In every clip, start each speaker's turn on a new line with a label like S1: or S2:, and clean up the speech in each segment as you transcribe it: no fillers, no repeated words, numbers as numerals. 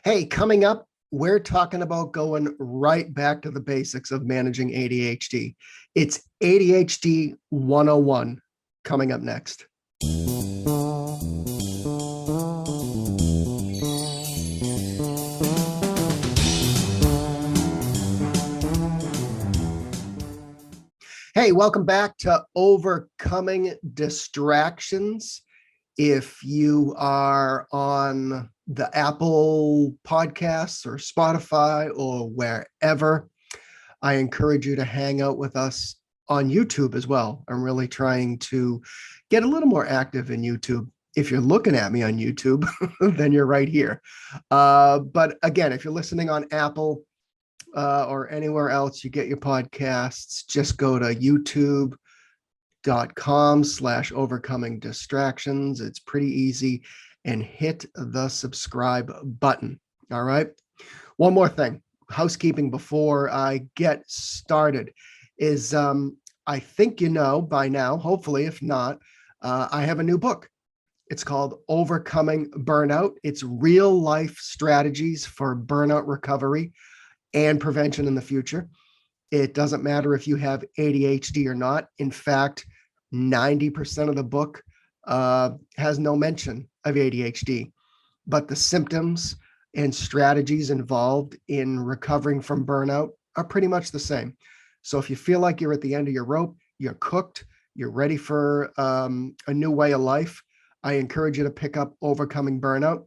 S1: Hey, coming up, we're talking about going right back to the basics of managing ADHD. It's ADHD 101 coming up next. Hey, welcome back to Overcoming Distractions. If you are on the Apple Podcasts or Spotify or wherever, I encourage you to hang out with us on YouTube as well. I'm really trying to get a little more active in YouTube. If you're looking at me on YouTube, then you're right here. But again, if you're listening on Apple or anywhere else you get your podcasts, just go to youtube.com/overcoming distractions. It's pretty easy, and hit the subscribe button. All right. One more thing, housekeeping before I get started is I think you know by now, hopefully, if not, I have a new book. It's called Overcoming Burnout. It's real life strategies for burnout recovery and prevention in the future. It doesn't matter if you have ADHD or not. In fact, 90% of the book has no mention of ADHD, but the symptoms and strategies involved in recovering from burnout are pretty much the same. So if you feel like you're at the end of your rope, you're cooked, you're ready for a new way of life, I encourage you to pick up Overcoming Burnout.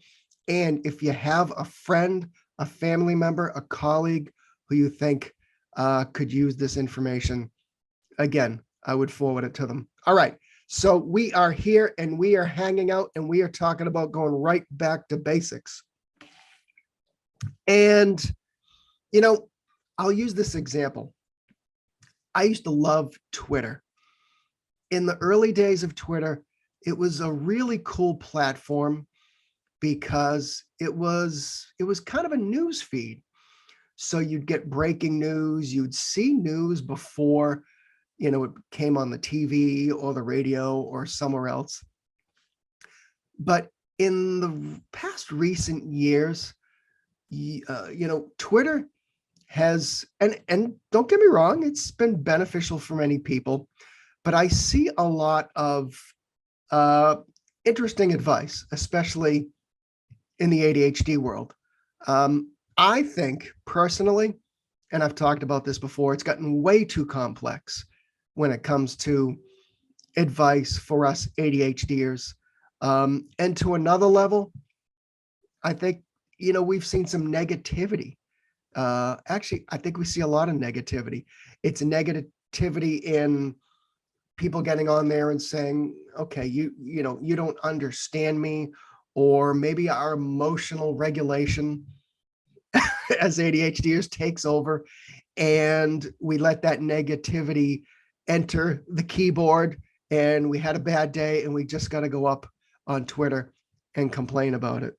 S1: And if you have a friend, a family member, a colleague who you think could use this information, again, I would forward it to them. All right. So we are here and we are hanging out and we are talking about going right back to basics. And, I'll use this example. I used to love Twitter. In the early days of Twitter, it was a really cool platform because it was kind of a news feed. So you'd get breaking news, you'd see news before, it came on the TV or the radio or somewhere else. But in the past recent years, Twitter has, and don't get me wrong, it's been beneficial for many people, but I see a lot of interesting advice, especially in the ADHD world. I think personally, and I've talked about this before, it's gotten way too complex when it comes to advice for us ADHDers. And to another level, I think, we've seen some negativity. Actually, I think we see a lot of negativity. It's negativity in people getting on there and saying, okay, you don't understand me, or maybe our emotional regulation as ADHDers takes over and we let that negativity enter the keyboard and we had a bad day and we just got to go up on Twitter and complain about it.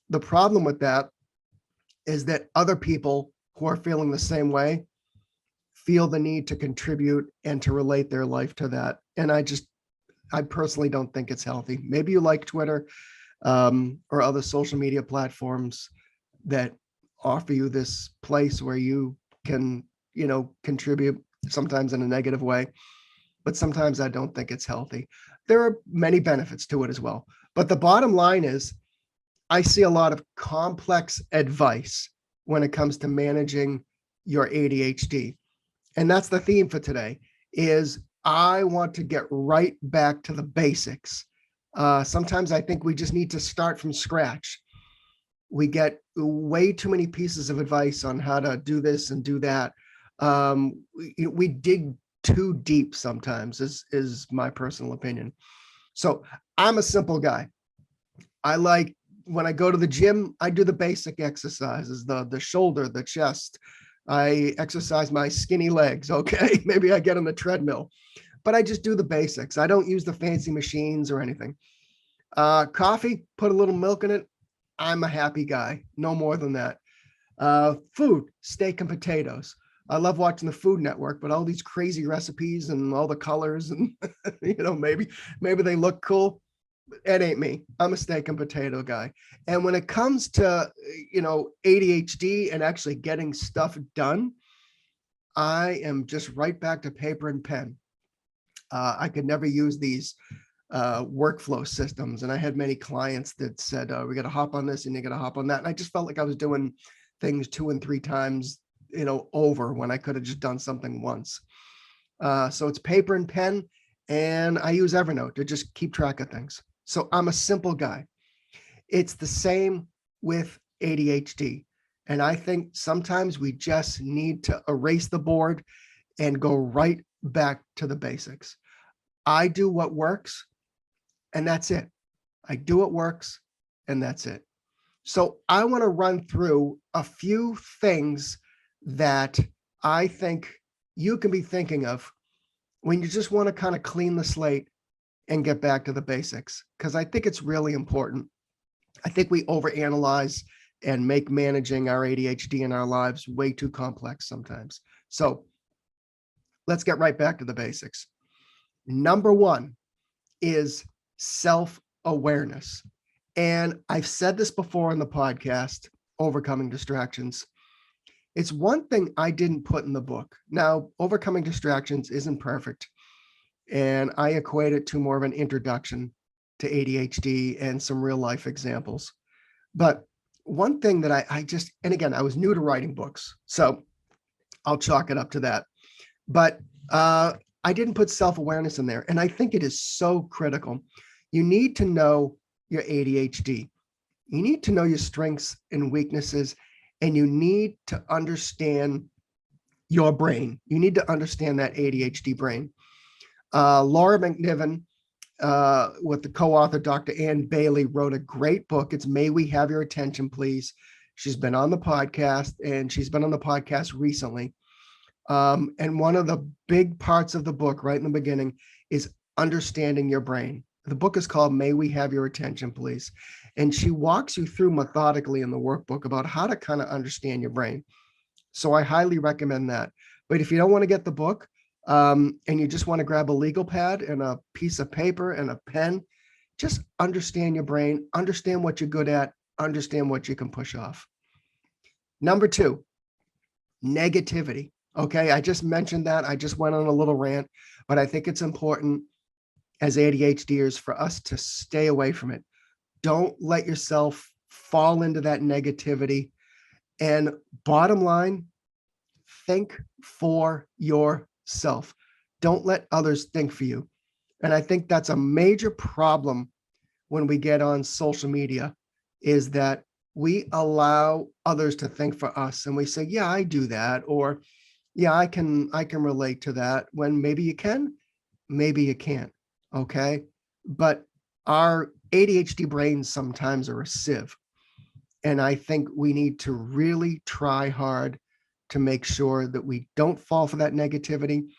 S1: The problem with that is that other people who are feeling the same way feel the need to contribute and to relate their life to that. And I personally don't think it's healthy. Maybe you like Twitter or other social media platforms that offer you this place where you can, contribute sometimes in a negative way, but sometimes I don't think it's healthy. There are many benefits to it as well. But the bottom line is I see a lot of complex advice when it comes to managing your ADHD. And that's the theme for today is I want to get right back to the basics. Sometimes I think we just need to start from scratch. We get way too many pieces of advice on how to do this and do that. We dig too deep sometimes is my personal opinion. So I'm a simple guy. I like when I go to the gym, I do the basic exercises, the shoulder, the chest. I exercise my skinny legs. Okay. Maybe I get on the treadmill, but I just do the basics. I don't use the fancy machines or anything. Coffee, put a little milk in it. I'm a happy guy. No more than that. Food, steak and potatoes. I love watching the Food Network, but all these crazy recipes and all the colors and, maybe they look cool. It ain't me. I'm a steak and potato guy. And when it comes to, ADHD and actually getting stuff done, I am just right back to paper and pen. I could never use these workflow systems. And I had many clients that said, we got to hop on this and you got to hop on that. And I just felt like I was doing things 2 and 3 times, over when I could have just done something once. So it's paper and pen, and I use Evernote to just keep track of things. So I'm a simple guy. It's the same with ADHD. And I think sometimes we just need to erase the board and go right back to the basics. I do what works, and that's it. I do what works, and that's it. So I want to run through a few things that I think you can be thinking of when you just want to kind of clean the slate and get back to the basics, because I think it's really important. I think we overanalyze and make managing our ADHD in our lives way too complex sometimes. So let's get right back to the basics. Number one is self-awareness. And I've said this before in the podcast, Overcoming Distractions. It's one thing I didn't put in the book. Now, Overcoming Distractions isn't perfect, and I equate it to more of an introduction to ADHD and some real life examples. But one thing that I just, and again, I was new to writing books, so I'll chalk it up to that. But I didn't put self-awareness in there, and I think it is so critical. You need to know your ADHD. You need to know your strengths and weaknesses, and you need to understand your brain. You need to understand that ADHD brain. Laura McNiven, with the co-author, Dr. Ann Bailey, wrote a great book. It's May We Have Your Attention, Please. She's been on the podcast, and she's been on the podcast recently. And one of the big parts of the book right in the beginning is understanding your brain. The book is called May We Have Your Attention, Please. And she walks you through methodically in the workbook about how to kind of understand your brain. So I highly recommend that. But if you don't want to get the book, and you just want to grab a legal pad and a piece of paper and a pen, just understand your brain, understand what you're good at, understand what you can push off. Number two, negativity. Okay, I just mentioned that. I just went on a little rant, but I think it's important as ADHDers for us to stay away from it. Don't let yourself fall into that negativity. And bottom line, think for yourself. Don't let others think for you. And I think that's a major problem when we get on social media, is that we allow others to think for us. And we say, yeah, I do that. Or yeah, I can relate to that, when maybe you can, maybe you can't. Okay. But our ADHD brains sometimes are a sieve. And I think we need to really try hard to make sure that we don't fall for that negativity,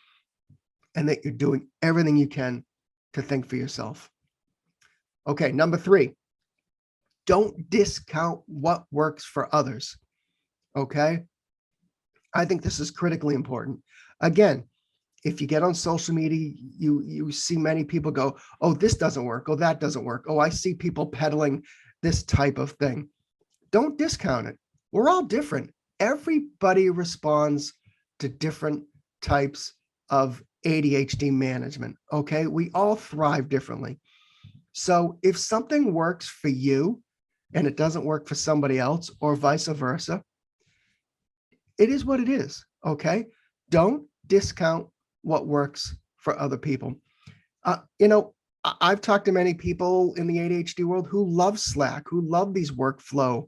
S1: and that you're doing everything you can to think for yourself. Okay. Number three, don't discount what works for others. Okay. I think this is critically important. Again, if you get on social media, you see many people go, oh, this doesn't work. Oh, that doesn't work. Oh, I see people peddling this type of thing. Don't discount it. We're all different. Everybody responds to different types of ADHD management. Okay. We all thrive differently. So if something works for you and it doesn't work for somebody else, or vice versa, it is what it is. Okay. Don't discount what works for other people. I've talked to many people in the ADHD world who love Slack, who love these workflow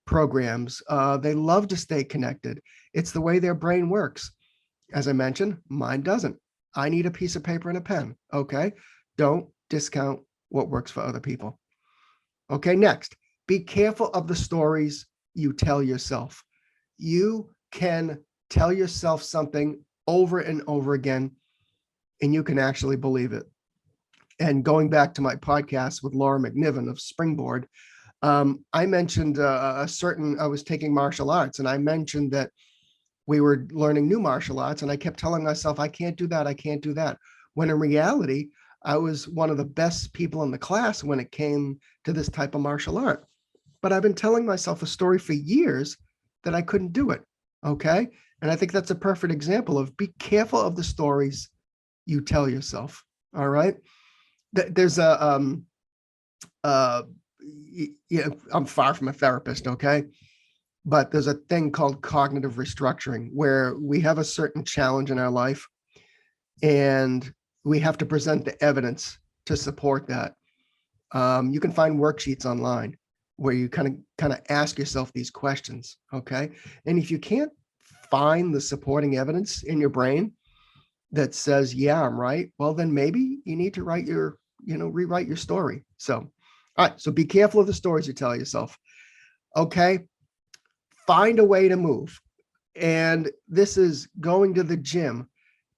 S1: programs. They love to stay connected. It's the way their brain works. As I mentioned, mine doesn't. I need a piece of paper and a pen. Okay. Don't discount what works for other people. Okay. Next, be careful of the stories you tell yourself. You can tell yourself something over and over again, and you can actually believe it. And going back to my podcast with Laura McNiven of Springboard, I mentioned I was taking martial arts, and I mentioned that we were learning new martial arts, and I kept telling myself, I can't do that. I can't do that. When in reality, I was one of the best people in the class when it came to this type of martial art. But I've been telling myself a story for years that I couldn't do it. Okay. And I think that's a perfect example of be careful of the stories you tell yourself. All right. There's I'm far from a therapist. Okay. But there's a thing called cognitive restructuring where we have a certain challenge in our life and we have to present the evidence to support that. You can find worksheets online where you kind of ask yourself these questions, okay? And if you can't find the supporting evidence in your brain that says, yeah, I'm right, well, then maybe you need to rewrite your story. So, all right, so be careful of the stories you tell yourself, okay? Find a way to move. And this is going to the gym,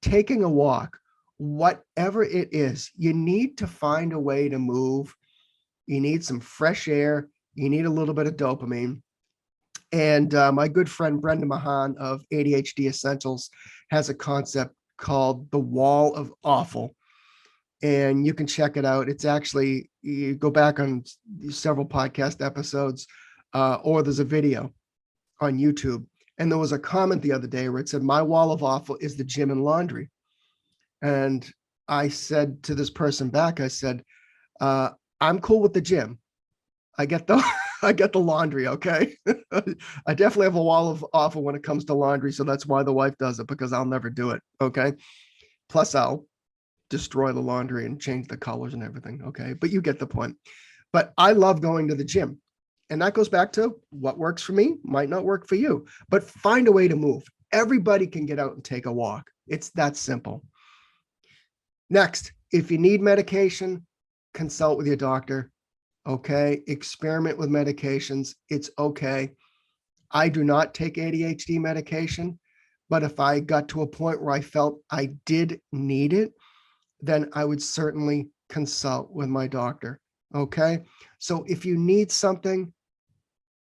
S1: taking a walk, whatever it is, you need to find a way to move. You need some fresh air. You need a little bit of dopamine. And my good friend Brenda Mahan of ADHD Essentials has a concept called the wall of awful. And you can check it out. It's actually, you go back on several podcast episodes, or there's a video on YouTube. And there was a comment the other day where it said, my wall of awful is the gym and laundry. And I said to this person back, I said, I'm cool with the gym. I get the I get the laundry, okay? I definitely have a wall of awful when it comes to laundry, so that's why the wife does it, because I'll never do it, okay? Plus I'll destroy the laundry and change the colors and everything, okay? But you get the point. But I love going to the gym. And that goes back to what works for me might not work for you, but find a way to move. Everybody can get out and take a walk. It's that simple. Next, if you need medication, consult with your doctor. Okay. Experiment with medications. It's okay. I do not take ADHD medication, but if I got to a point where I felt I did need it, then I would certainly consult with my doctor. Okay. So if you need something,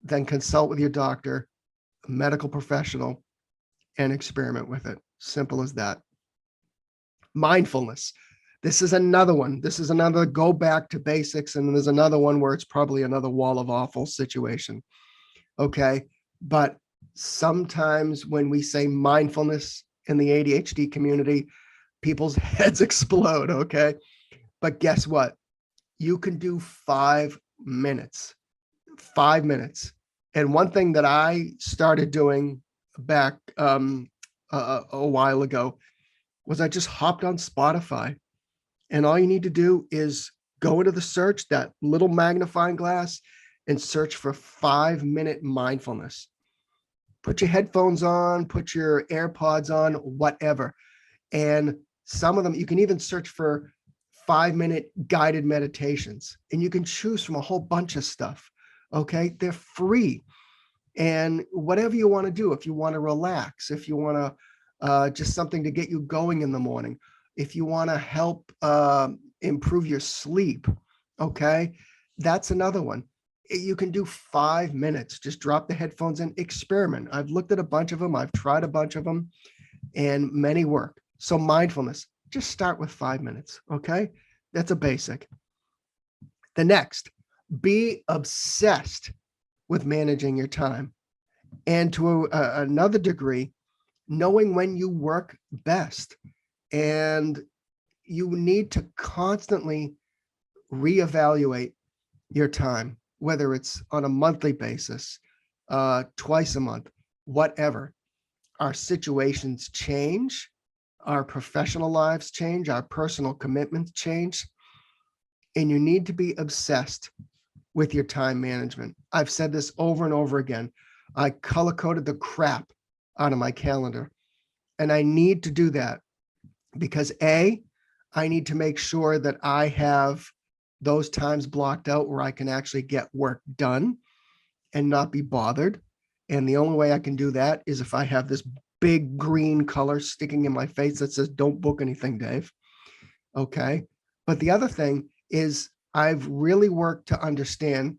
S1: then consult with your doctor, a medical professional, and experiment with it. Simple as that. Mindfulness. This is another one. This is another go back to basics. And there's another one where it's probably another wall of awful situation. Okay. But sometimes when we say mindfulness in the ADHD community, people's heads explode. Okay. But guess what? You can do 5 minutes. 5 minutes. And one thing that I started doing back a while ago was I just hopped on Spotify. And all you need to do is go into the search, that little magnifying glass, and search for 5-minute mindfulness. Put your headphones on, put your AirPods on, whatever. And some of them, you can even search for 5-minute guided meditations. And you can choose from a whole bunch of stuff. Okay. They're free. And whatever you want to do, if you want to relax, if you want to just something to get you going in the morning, if you want to help improve your sleep, okay, that's another one. You can do 5 minutes. Just drop the headphones in, experiment. I've looked at a bunch of them. I've tried a bunch of them, and many work. So mindfulness, just start with 5 minutes, okay? That's a basic. The next, be obsessed with managing your time. And to another degree, knowing when you work best. And you need to constantly reevaluate your time, whether it's on a monthly basis, twice a month, whatever. Our situations change, our professional lives change, our personal commitments change, and you need to be obsessed with your time management. I've said this over and over again. I color-coded the crap out of my calendar, and I need to do that because A, I need to make sure that I have those times blocked out where I can actually get work done and not be bothered. And the only way I can do that is if I have this big green color sticking in my face that says, don't book anything, Dave. Okay. But the other thing is I've really worked to understand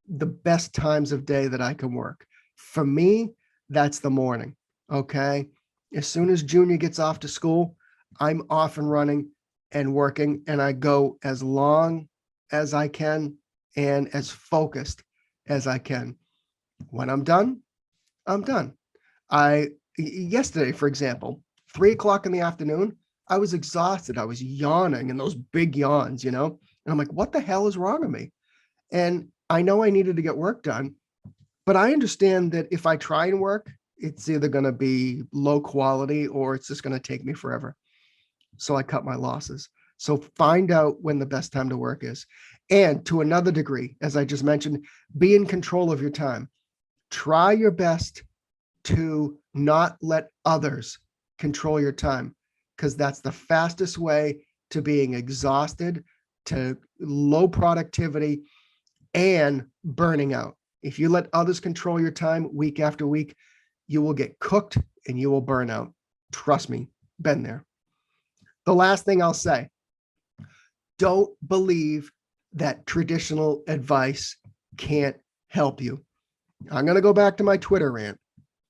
S1: the best times of day that I can work. For me, that's the morning. Okay. As soon as Junior gets off to school, I'm off and running. and working, and I go as long as I can and as focused as I can. When I'm done, I'm done. Yesterday, for example, 3 o'clock in the afternoon, I was exhausted. I was yawning and those big yawns, and I'm like, what the hell is wrong with me? And I know I needed to get work done, but I understand that if I try and work, it's either going to be low quality or it's just going to take me forever. So I cut my losses. So find out when the best time to work is. And to another degree, as I just mentioned, be in control of your time. Try your best to not let others control your time, because that's the fastest way to being exhausted, to low productivity, and burning out. If you let others control your time week after week, you will get cooked and you will burn out. Trust me, been there. The last thing I'll say, don't believe that traditional advice can't help you. I'm going to go back to my Twitter rant.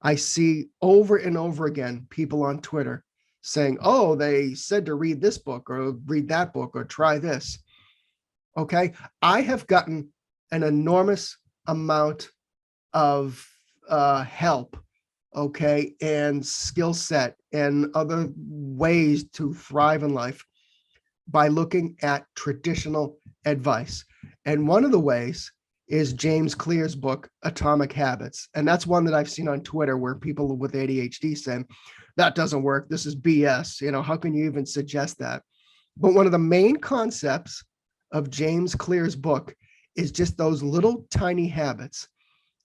S1: I see over and over again people on Twitter saying, oh, they said to read this book or read that book or try this. Okay. I have gotten an enormous amount of help, okay, and skill set and other ways to thrive in life by looking at traditional advice. And one of the ways is James Clear's book, Atomic Habits. And that's one that I've seen on Twitter where people with ADHD say, that doesn't work. This is BS. How can you even suggest that? But one of the main concepts of James Clear's book is just those little tiny habits.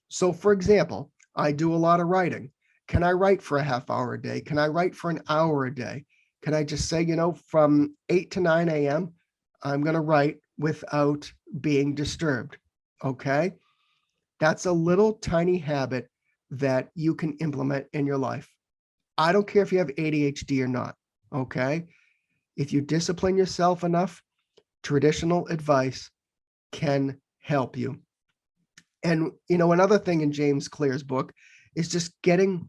S1: So for example, I do a lot of writing. Can I write for a half hour a day? Can I write for an hour a day? Can I just say, from 8 to 9 a.m., I'm going to write without being disturbed? Okay. That's a little tiny habit that you can implement in your life. I don't care if you have ADHD or not. Okay. If you discipline yourself enough, traditional advice can help you. And, another thing in James Clear's book is just getting,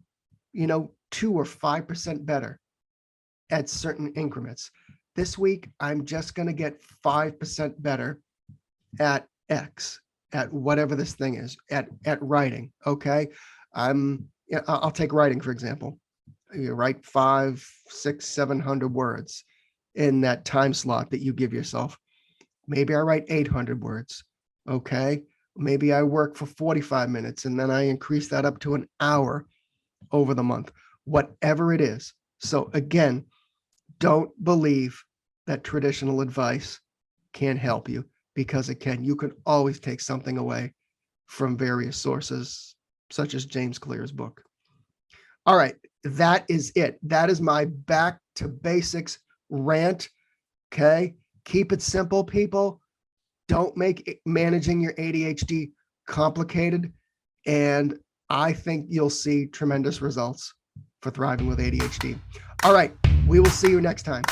S1: 2 or 5% better at certain increments. This week, I'm just going to get 5% better at X, at whatever this thing is, at writing. Okay. I'll take writing, for example. You write 500, 600, 700 words in that time slot that you give yourself. Maybe I write 800 words. Okay. Maybe I work for 45 minutes and then I increase that up to an hour over the month, whatever it is. So again, don't believe that traditional advice can't help you, because it can. You can always take something away from various sources, such as James Clear's book. All right, that is it. That is my back to basics rant. Okay, keep it simple, people. Don't make managing your ADHD complicated. And I think you'll see tremendous results for thriving with ADHD. All right, we will see you next time.